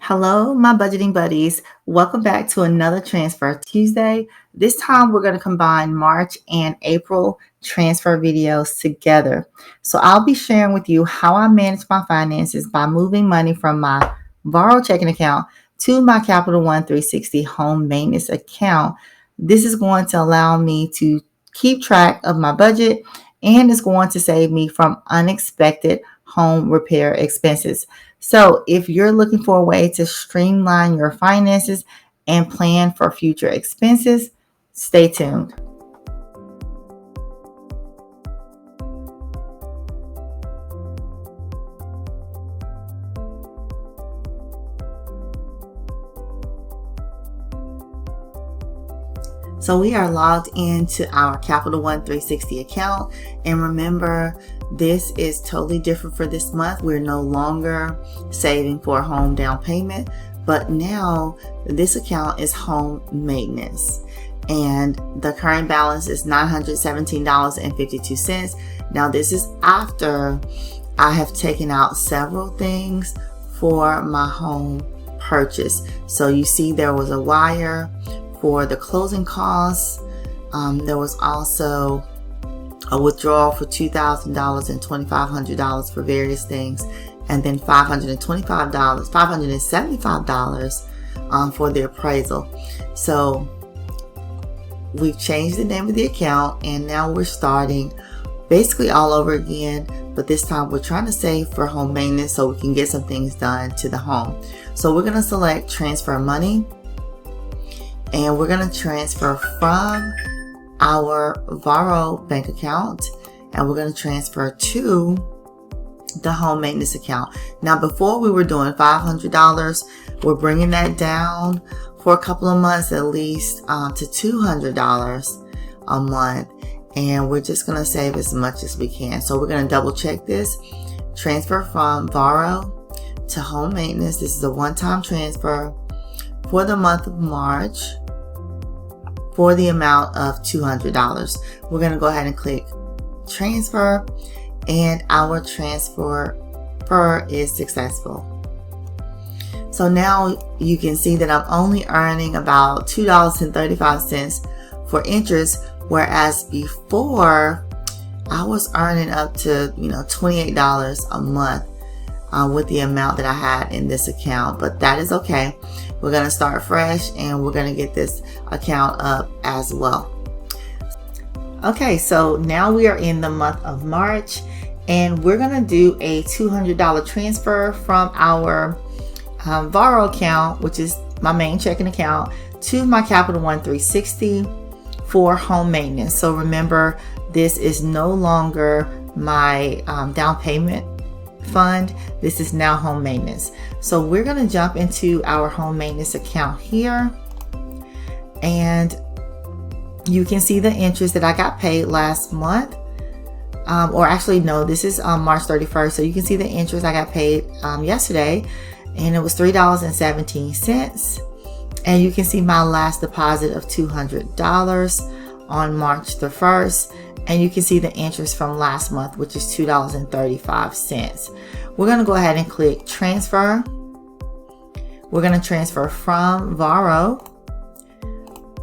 Hello, my budgeting buddies. Welcome back to another Transfer Tuesday. This time we're going to combine March and April transfer videos together. So I'll be sharing with you how I manage my finances by moving money from my Varo checking account to my Capital One 360 home maintenance account. This is going to allow me to keep track of my budget and is going to save me from unexpected home repair expenses. So if you're looking for a way to streamline your finances and plan for future expenses, stay tuned. So we are logged into our Capital One 360 account. And remember, this is totally different for this month. We're no longer saving for a home down payment, but now this account is home maintenance. And the current balance is $917.52. Now this is after I have taken out several things for my home purchase. So you see there was a wire for the closing costs. There was also a withdrawal for $2,000 and $2,500 for various things, and then $575 for the appraisal. So we've changed the name of the account, and now we're starting basically all over again, but this time we're trying to save for home maintenance so we can get some things done to the home. So we're going to select transfer money, and we're going to transfer from our Varo Bank account, and we're going to transfer to the home maintenance account. Now, before we were doing $500, we're bringing that down for a couple of months at least to $200 a month, and we're just going to save as much as we can. So we're going to double check this. Transfer from Varo to home maintenance. This is a one-time transfer for the month of March for the amount of $200. We're going to go ahead and click transfer, and our transfer is successful. So now you can see that I'm only earning about $2.35 for interest, whereas before I was earning up to $28 a month with the amount that I had in this account. But that is okay. We're going to start fresh, and we're going to get this account up as well. Okay, so now we are in the month of March, and we're going to do a $200 transfer from our Varo account, which is my main checking account, to my Capital One 360 for home maintenance. So remember, this is no longer my down payment fund. This is now home maintenance. So we're going to jump into our home maintenance account here, and you can see the interest that I got paid last month, or actually no, this is March 31st. So you can see the interest I got paid yesterday, and it was $3.17. And you can see my last deposit of $200 on March the 1st. And you can see the interest from last month, which is $2.35. We're going to go ahead and click transfer. We're going to transfer from Varo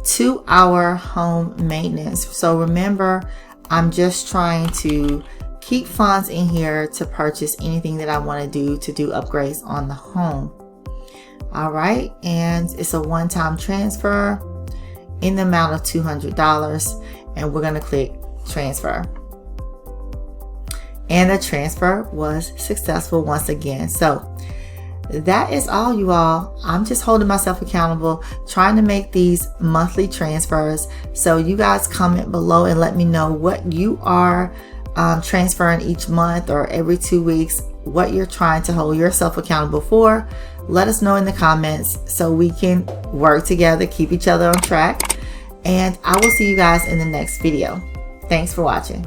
to our home maintenance. So remember, I'm just trying to keep funds in here to purchase anything that I want to do upgrades on the home. All right, and it's a one-time transfer in the amount of $200, and we're going to click transfer, and the transfer was successful once again. So that is all, you all. I'm just holding myself accountable, trying to make these monthly transfers. So you guys comment below and let me know what you are transferring each month or every 2 weeks, what you're trying to hold yourself accountable for. Let us know in the comments so we can work together, keep each other on track, and I will see you guys in the next video. Thanks for watching.